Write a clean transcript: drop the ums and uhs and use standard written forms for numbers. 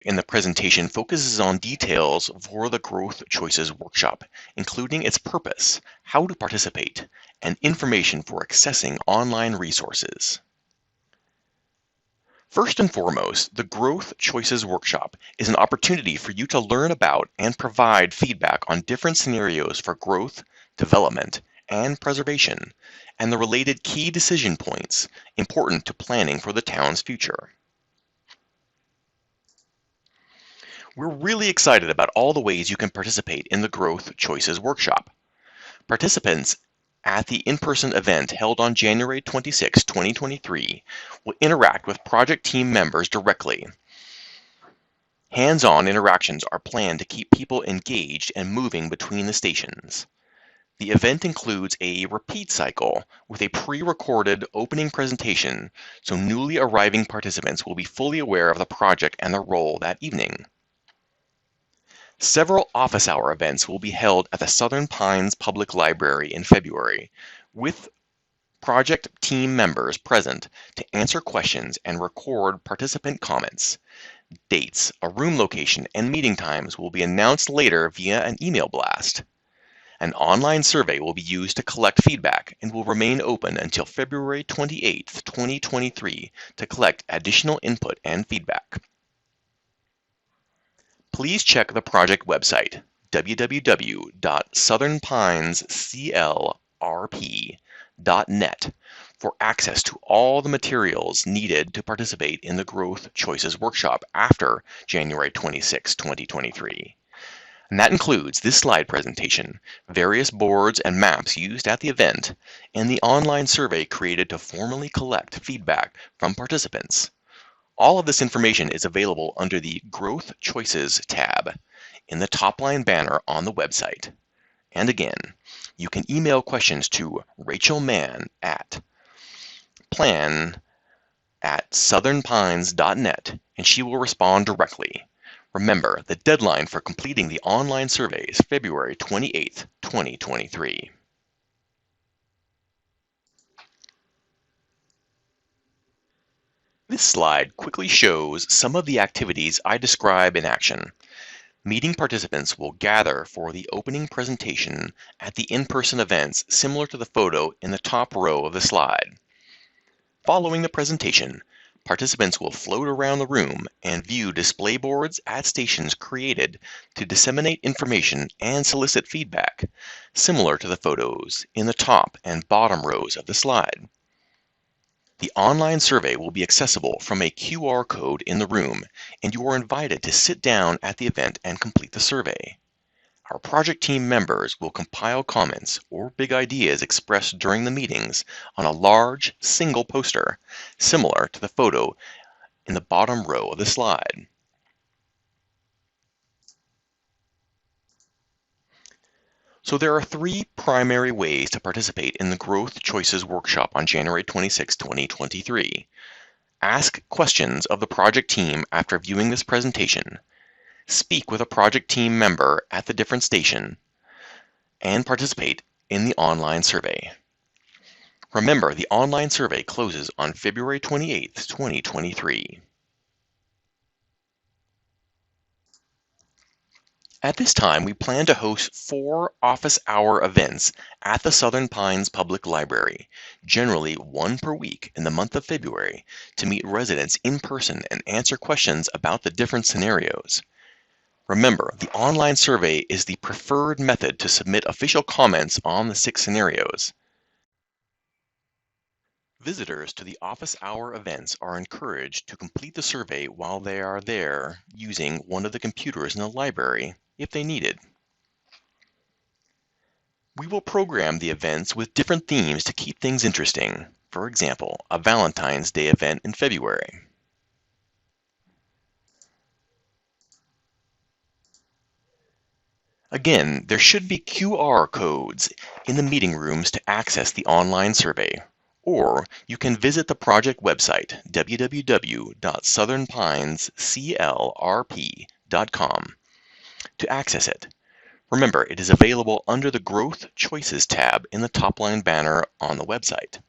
in the presentation focuses on details for the Growth Choices workshop, including its purpose, how to participate, and information for accessing online resources. First and foremost, the Growth Choices workshop is an opportunity for you to learn about and provide feedback on different scenarios for growth, development, and preservation, and the related key decision points important to planning for the town's future. We're really excited about all the ways you can participate in the Growth Choices workshop. Participants at the in-person event held on January 26, 2023 will interact with project team members directly. Hands-on interactions are planned to keep people engaged and moving between the stations. The event includes a repeat cycle with a pre-recorded opening presentation, so newly arriving participants will be fully aware of the project and their role that evening. Several office hour events will be held at the Southern Pines Public Library in February, with project team members present to answer questions and record participant comments. Dates, a room location, and meeting times will be announced later via an email blast. An online survey will be used to collect feedback and will remain open until February 28, 2023 to collect additional input and feedback. Please check the project website, www.southernpinesclrp.net, for access to all the materials needed to participate in the Growth Choices workshop after January 26, 2023. And that includes this slide presentation, various boards and maps used at the event, and the online survey created to formally collect feedback from participants. All of this information is available under the Growth Choices tab in the top line banner on the website. And again, you can email questions to Rachel Mann at plan@southernpines.net and she will respond directly. Remember, the deadline for completing the online survey is February 28, 2023. This slide quickly shows some of the activities I describe in action. Meeting participants will gather for the opening presentation at the in-person events similar to the photo in the top row of the slide. Following the presentation, participants will float around the room and view display boards at stations created to disseminate information and solicit feedback, similar to the photos in the top and bottom rows of the slide. The online survey will be accessible from a QR code in the room, and you are invited to sit down at the event and complete the survey. Our project team members will compile comments or big ideas expressed during the meetings on a large, single poster, similar to the photo in the bottom row of the slide. So there are three primary ways to participate in the Growth Choices workshop on January 26, 2023. Ask questions of the project team after viewing this presentation, speak with a project team member at the different station, and participate in the online survey. Remember, the online survey closes on February 28, 2023. At this time, we plan to host 4 office hour events at the Southern Pines Public Library, generally 1 per week in the month of February, to meet residents in person and answer questions about the different scenarios. Remember, the online survey is the preferred method to submit official comments on the 6 scenarios. Visitors to the office hour events are encouraged to complete the survey while they are there using one of the computers in the library if they need it. We will program the events with different themes to keep things interesting. For example, a Valentine's Day event in February. Again, there should be QR codes in the meeting rooms to access the online survey, or you can visit the project website, www.southernpinesclrp.com, to access it. Remember, it is available under the Growth Choices tab in the top line banner on the website.